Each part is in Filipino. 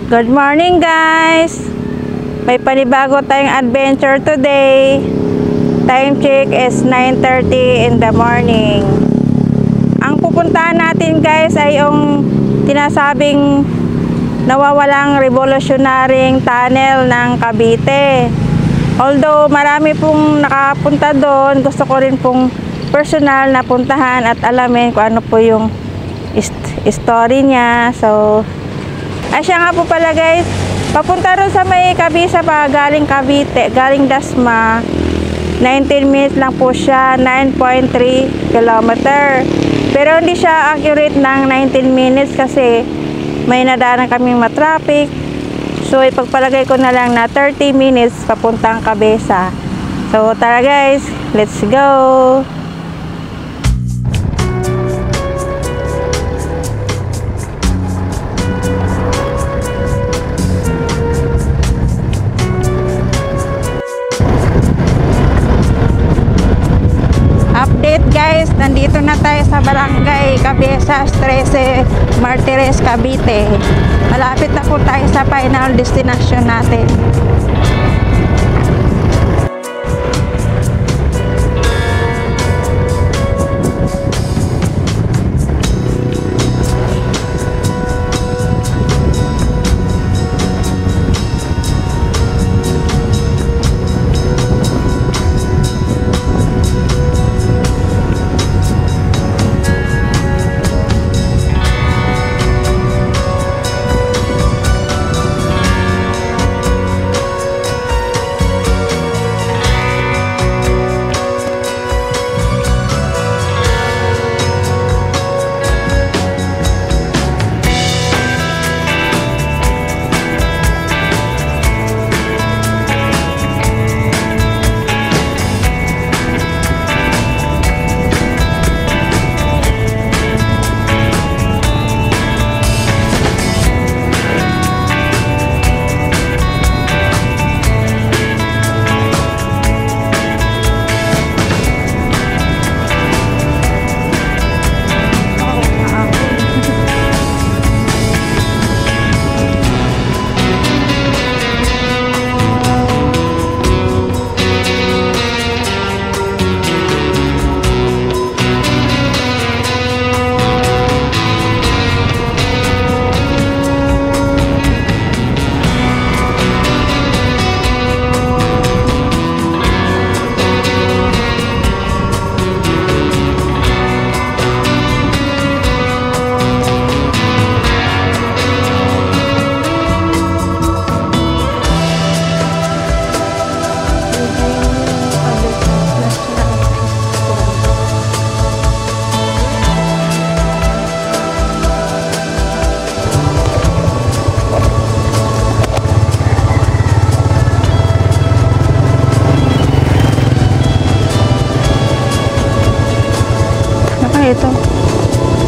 Good morning guys! May panibago tayong adventure today. Time check is 9:30 in the morning. Ang pupuntahan natin guys ay yung tinasabing nawawalang revolutionary tunnel ng Cavite. Although marami pong nakapunta doon, gusto ko rin pong personal na puntahan at alamin kung ano po yung story niya. So, siya nga po pala guys, papunta rin sa may Kabisa pa, galing Cavite, galing Dasma. 19 minutes lang po siya, 9.3 kilometer. Pero hindi siya accurate ng 19 minutes kasi may nadaanan kaming matraffic. So, ipagpalagay ko na lang na 30 minutes papuntang Kabisa. So, tara guys, let's go! Update guys, nandito na tayo sa Barangay Cabezas 13, Martires, Cavite. Malapit na po tayo sa final destination natin.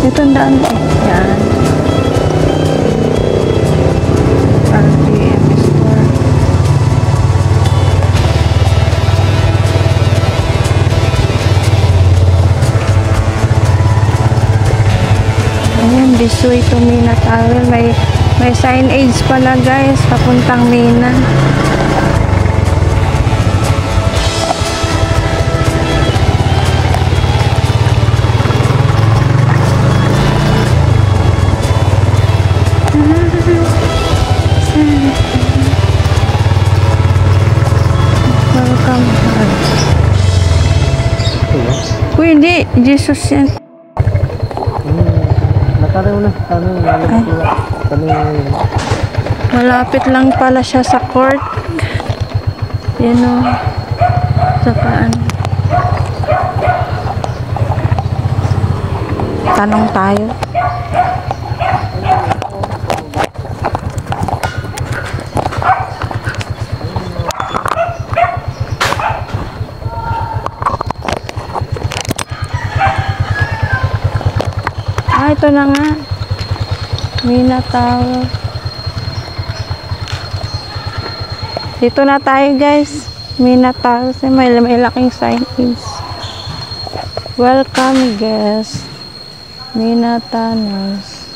Ito ang daan ko. Yan. Parang PM store. Ayan, Bisoy to Mina Tower. May signage pala guys, papuntang Mina. Welcome. Uy, hindi. Jesus yan. Malapit lang pala siya sa court. Yan o. Sa paan. Tanong tayo. Ito na nga. Mina Tower. Dito na tayo guys. Mina Tower. May laking sign is. Welcome guys. Mina Tunnels.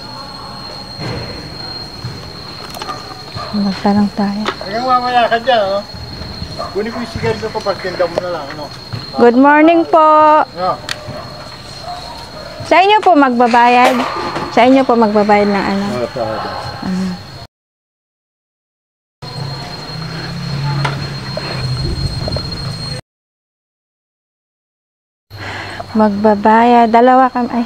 Magtanong tayo. Hanggang mamaya ka dyan, ano? Kunin ko yung sigarilyo ko, pagtinda mo na lang, ano? Good morning po. Ano? Sa inyo po magbabayad. Sa inyo po magbabayad ng ano. Magbabayad. Dalawa kami. Ay.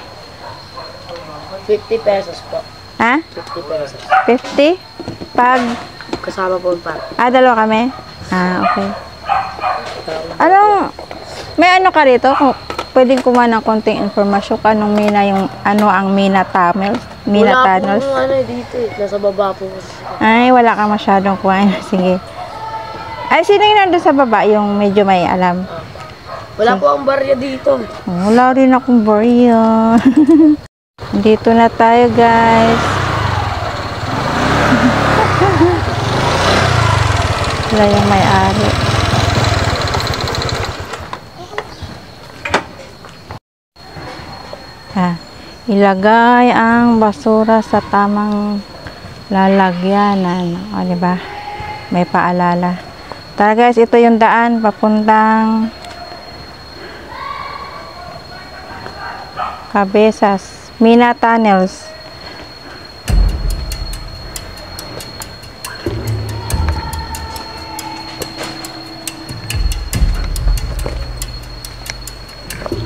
50 pesos po. Ha? 50 pesos. 50? Pag... Kasama po yung pan. dalawa kami? Okay. Anong... May ano ka rito? Kung pwedeng kumuha ng konting informasyon ka anong mina yung... Ano ang Mina Tunnels? Mina Tunnels? Wala po ano dito eh. Nasa baba po. Ay, wala ka masyadong kuhain. Sige. Ay, sino yung nandun sa baba? Yung medyo may alam. Wala po ang barya dito. Wala rin akong barya. Dito na tayo, guys. Wala yung may-ari. Ilagay ang basura sa tamang lalagyanan. O, diba? May paalala. Tara, guys. Ito yung daan papuntang Cabezas, Mina Tunnels.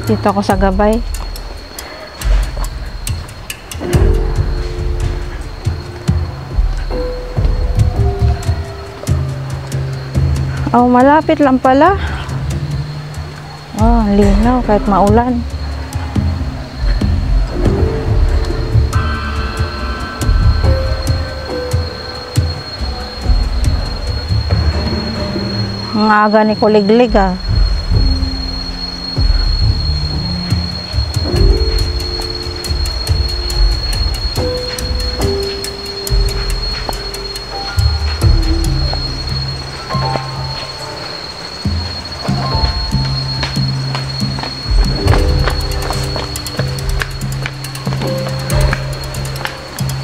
Dito ako sa gabay. Oh, malapit lang pala. Oh, linaw kahit maulan. Ang aga ni kuliglig ah.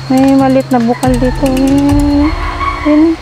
May malit na bukal dito. Yun.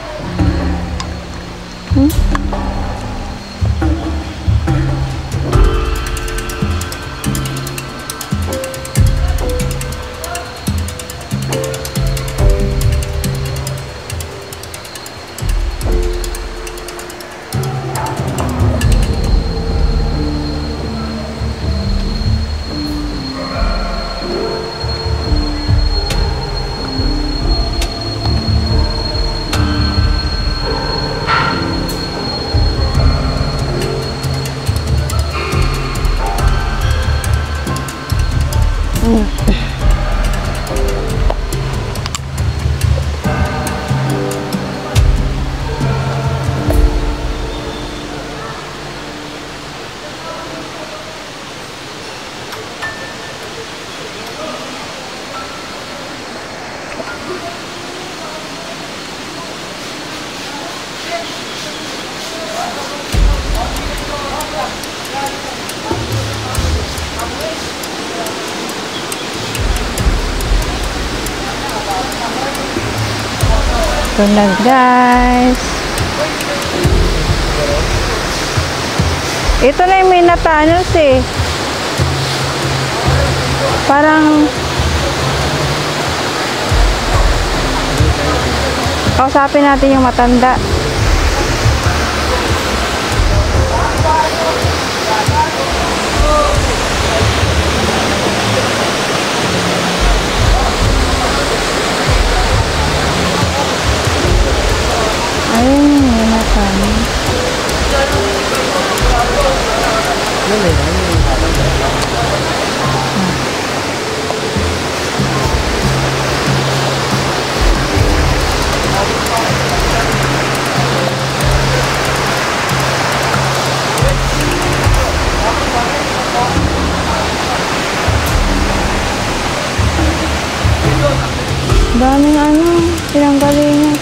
Ito na, guys. Ito na yung Mina Tunnels eh. Parang kausapin natin yung matanda. Ayun, Mina Tunnels. Daming ano, pinanggalingan.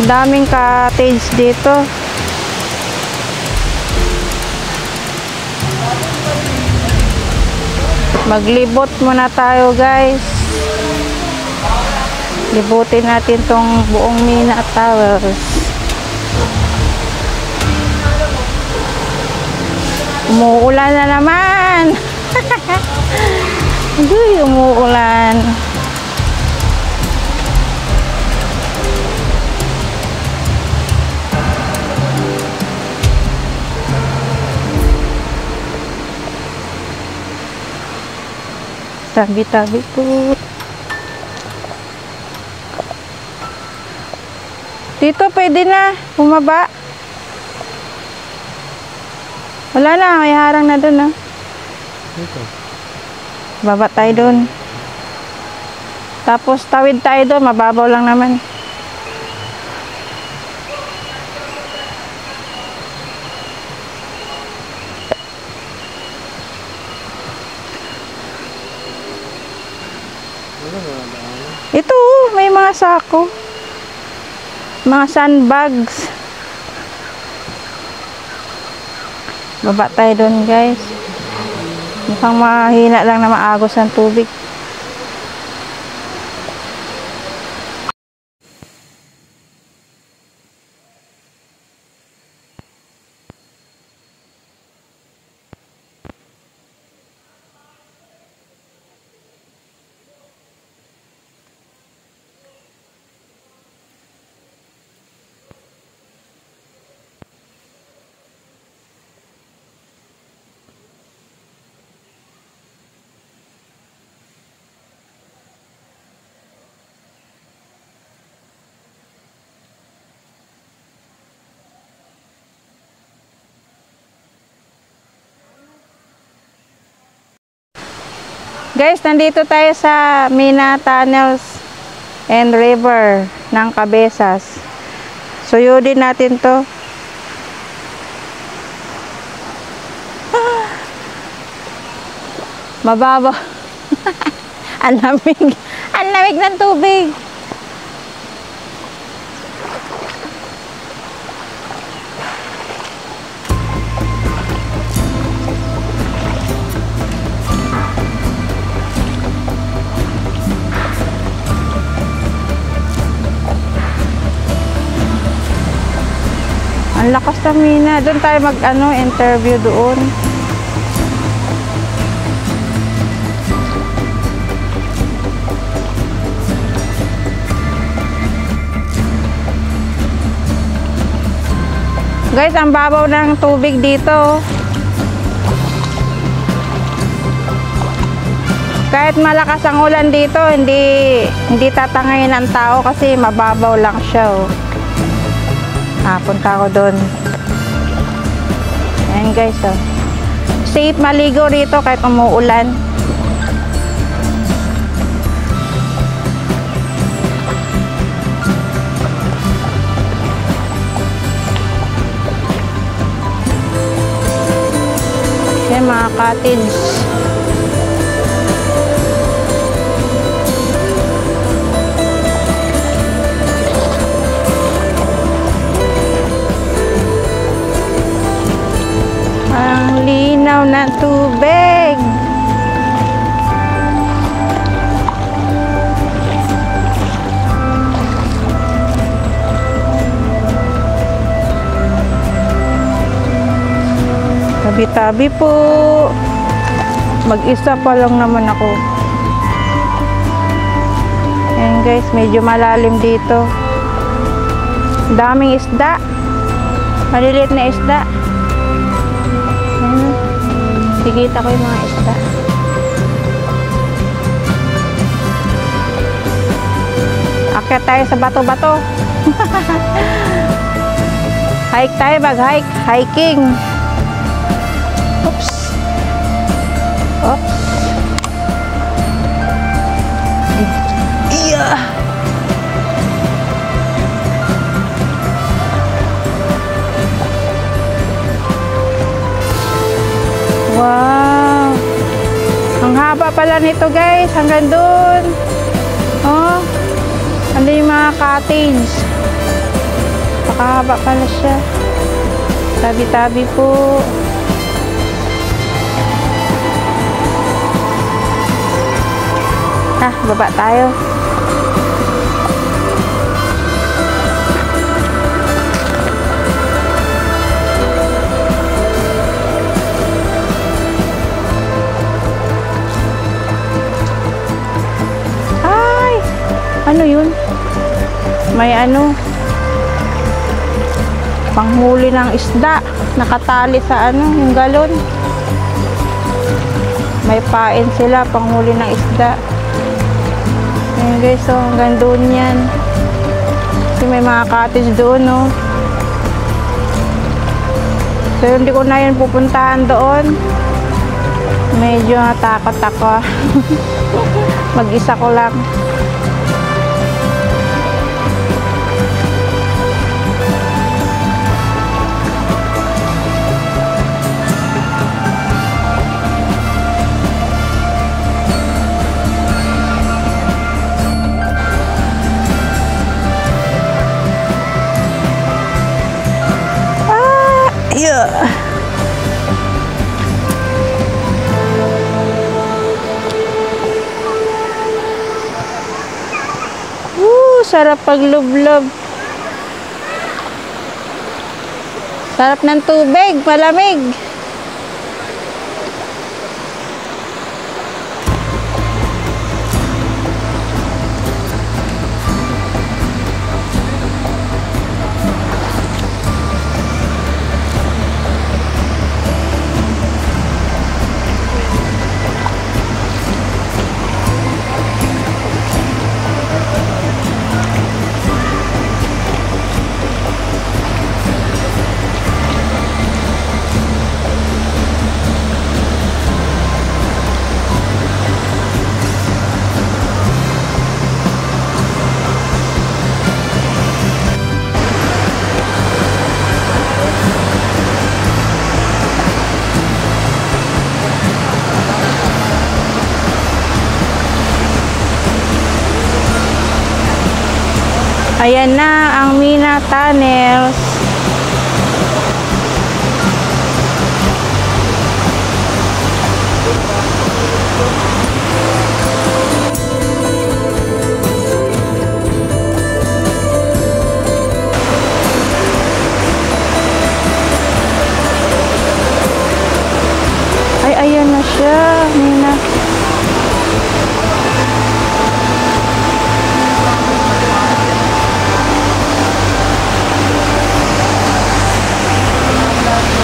Daming cottage dito. Maglibot muna tayo, guys. Libutin natin tong buong Mina Towers. Umuulan na naman. Uy, umuulan. Tabi-tabi po. Dito pwede na bumaba. Wala na, may harang na dun, ah. Dito. Baba tayo dun. Tapos tawid tayo dun, mababaw lang naman. Ito, may mga sako. Mga sandbags. Baba tayo doon, guys. Mukhang mahina lang na maagos ang tubig. Guys, nandito tayo sa Mina Tunnels and River ng Cabezas. Suyudin natin to. Mababaw. Ang lamig. Ang lamig ng tubig. Ang lakas ng Mina. Doon tayo interview doon. Guys, ang babaw ng tubig dito. Kahit malakas ang ulan dito, hindi tatangayin ang tao kasi mababaw lang siya, oh. Punta ako doon. Ayan, guys, oh. Safe maligo rito kahit umuulan. Yan, mga cottage. Ang linaw ng tubig. Tabi-tabi po. Mag-isa pa lang naman ako. Ayan, guys, medyo malalim dito. Daming isda. Maliliit na isda. Sigita ko yung mga isda. Akyat tayo sa bato-bato. Hike tayo, mag-hike. Hiking. Oops. Oops. Iya. Wow. Ang haba pala nito, guys. Hanggang doon. Oh. Ano yung mga cottage. Pakahaba pala siya. Tabi-tabi po. Baba tayo. Ano yun? May ano, panghuli ng isda. Nakatali sa ano, yung galon. May pain sila, panghuli ng isda. Ayan guys, so hanggang doon yan. Kasi may mga cottage doon, no. So hindi ko na yun pupuntahan doon. Medyo natakot ako. Mag-isa ko lang. Sarap paglublob. Sarap ng tubig, malamig. Ayan na ang Mina Tunnels. Ay, ayan na siya, Mina.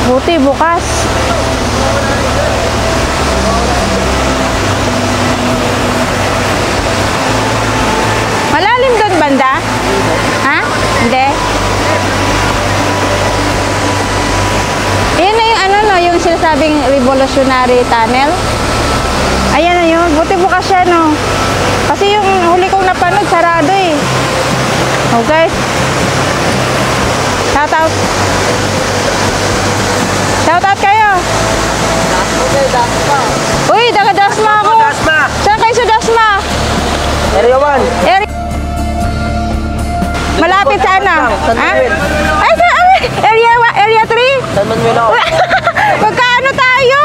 Buti bukas. Malalim doon banda? Ha? Hindi. Ayan na yung ano no, yung sinasabing revolutionary tunnel. Ayan na yun. Buti bukas siya no. Kasi yung huli kong napanood, sarado eh. Oh guys. Shout out. Shoutout kayo! Uy, taga-Dasma ako! Saan kayo sa Dasma? Area 1. Malapit sa ano? Ha? Ay, area 3? San Manuel ako. Magkaano tayo?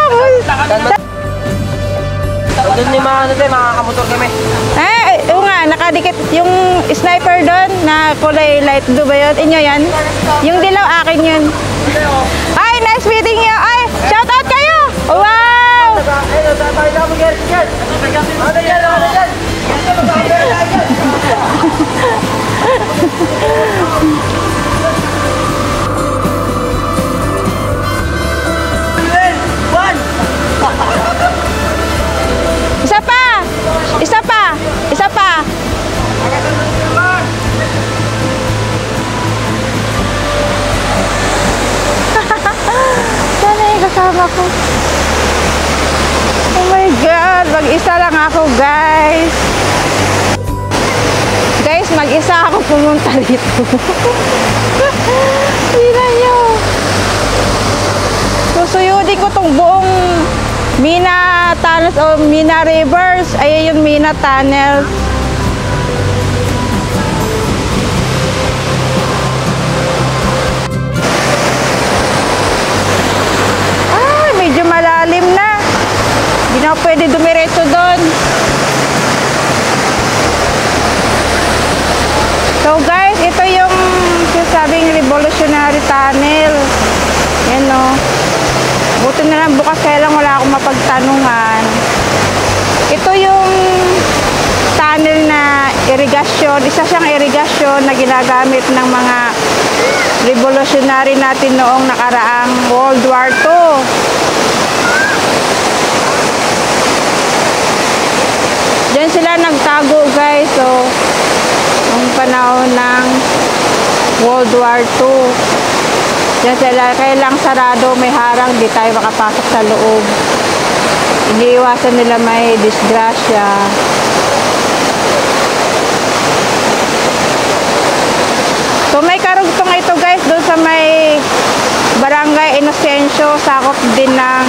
Doon yung mga kamotor kami. Oo nga, nakadikit yung sniper doon na kulay light blue ba yun? Inyo yan? Yung dilaw, akin yun. Ay, nice meeting you! Ay, shout out kayo! Wow! Isa pa! Isa pa! Isa pa! Sana yung kasama ko. Oh my God! Mag-isa lang ako, guys. Guys, mag-isa ako pumunta dito. Tingnan nyo. Susuyudin ko tong buong Mina Tunnels o Mina Rivers. Ayan yung Mina Tunnels. Medyo malalim na. Hindi na pwede dumiretso doon. So guys, ito yung sinasabing revolutionary tunnel. Yan o. Buti na lang bukas, kaya lang wala akong mapagtanungan. Ito yung tunnel na irigasyon. Isa siyang irigasyon na ginagamit ng mga revolutionary natin noong nakaraang World War II. Diyan sila nagtago guys. So, noong panahon ng World War II. Diyan sila, kaya lang sarado, may harang, di tayo makapasok sa loob. Iniiwasan nila may disgrasya. So may karugtong ito guys doon sa may Barangay Inocencio, sakop din ng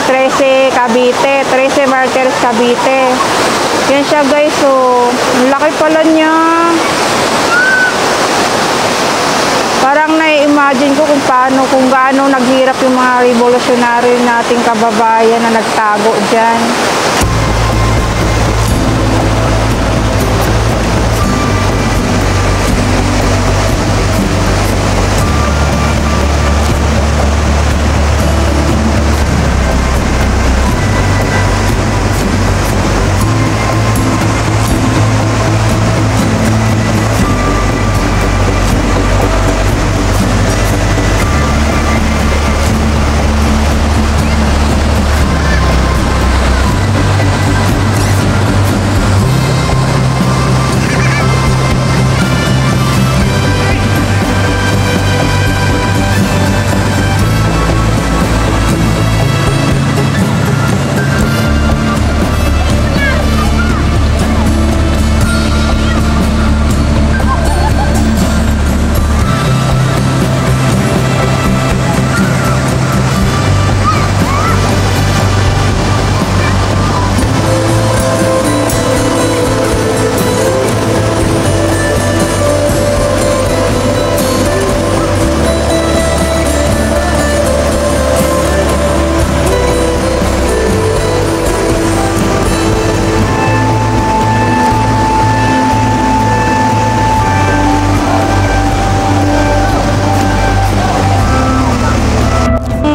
13 Cavite, 13 Martires Cavite. Yan siya guys, so ang laki pala niya. Parang na-imagine ko kung gaano naghirap yung mga revolutionary nating kababayan na nagtago dyan.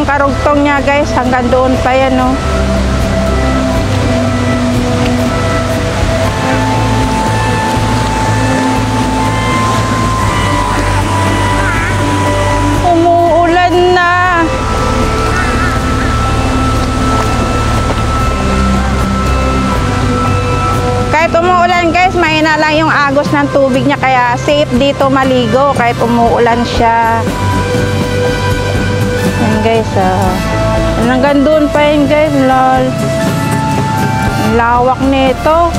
Karugtong niya guys, hanggang doon pa yan, no. Umuulan na. Kahit umuulan guys, mahina lang yung agos ng tubig niya, kaya safe dito maligo kahit umuulan siya. Yan guys, hanggang doon pa yun guys, lol. Ang lawak nito.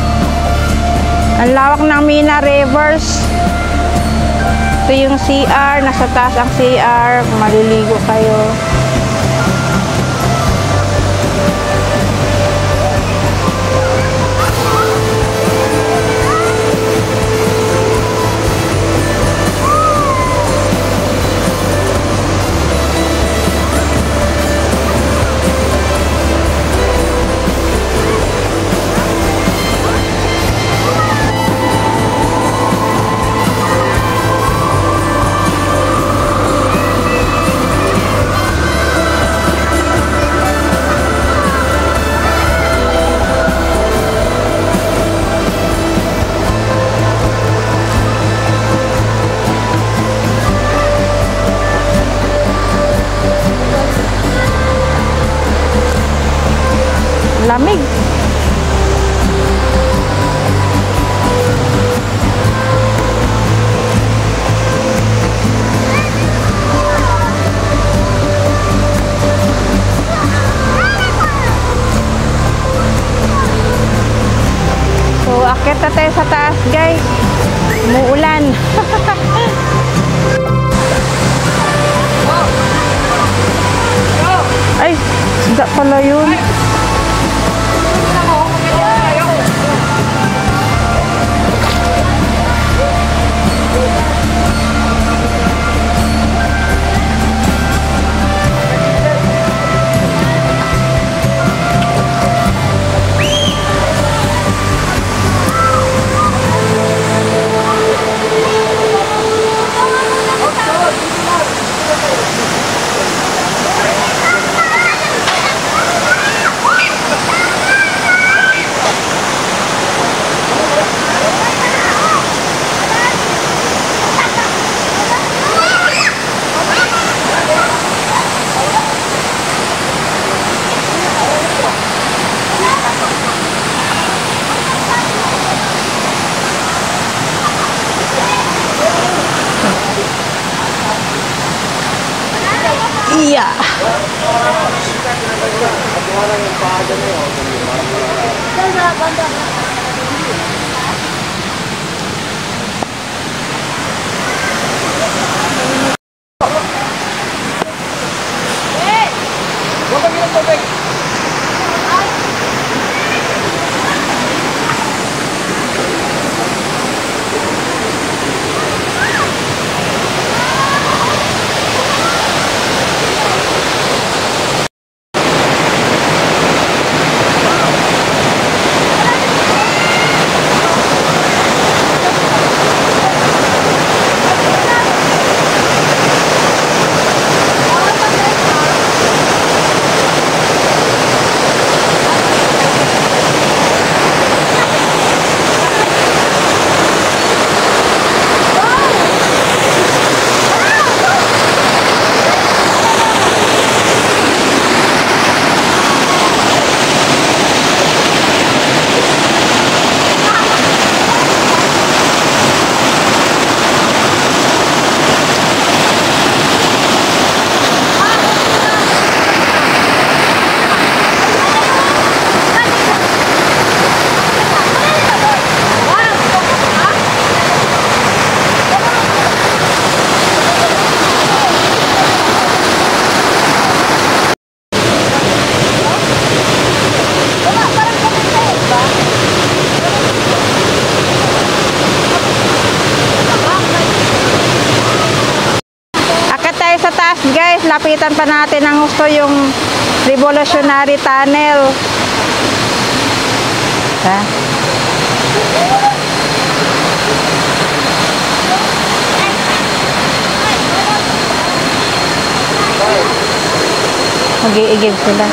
Ang lawak ng Mina Rivers. Ito yung CR, nasa taas ang CR, maliligo kayo. Lamig. So, akit na tayo sa taas, guys. Umuulan. Ay, sida pala yun. Iya. Sa taas guys, lapitan pa natin ng gusto yung Revolutionary Tunnel. Ha? Mag-iigib sila.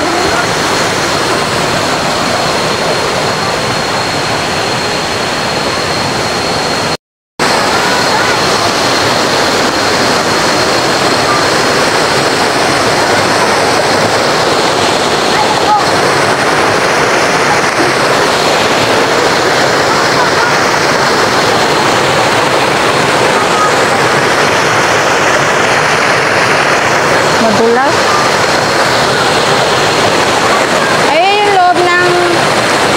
Madulas. Ayun yung loob ng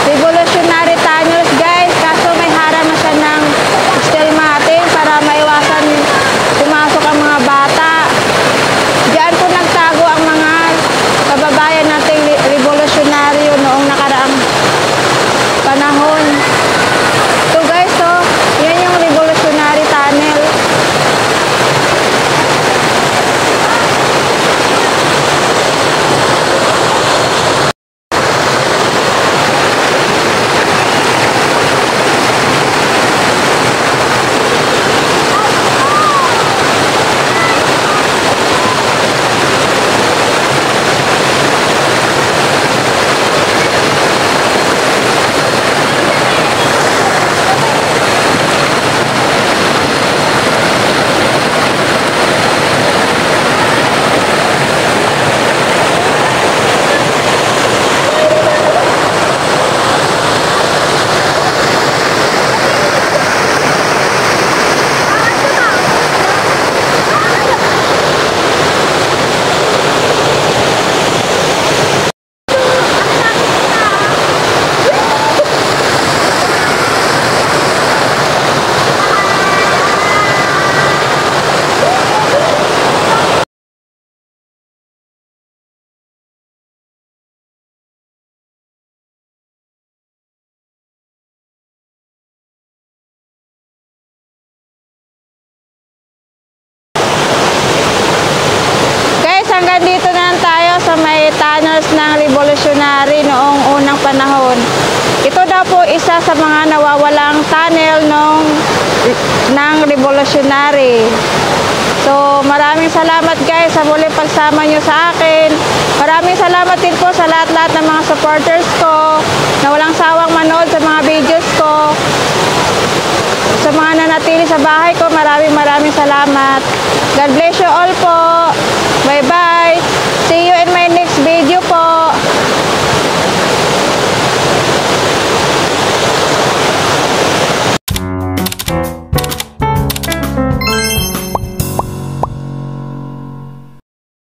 Revolutionary Tunnels guys. Kaso may harang na siya ng stelmatin para maiwasan pumasok ang mga bata. Diyan po nagtago ang mga kababayan nating revolutionaryo noong nakaraang panahon. So guys, so yan yung Revolutionary Tunnel. Dito na lang tayo sa may tunnels ng Revolutionary noong unang panahon. Ito daw po isa sa mga nawawalang tunnel ng Revolutionary. So maraming salamat guys sa muling pagsama nyo sa akin. Maraming salamat din po sa lahat-lahat ng mga supporters ko na walang sawang manood sa mga videos ko. Sa mga nanatili sa bahay ko, maraming salamat. God bless you all po. Bye bye.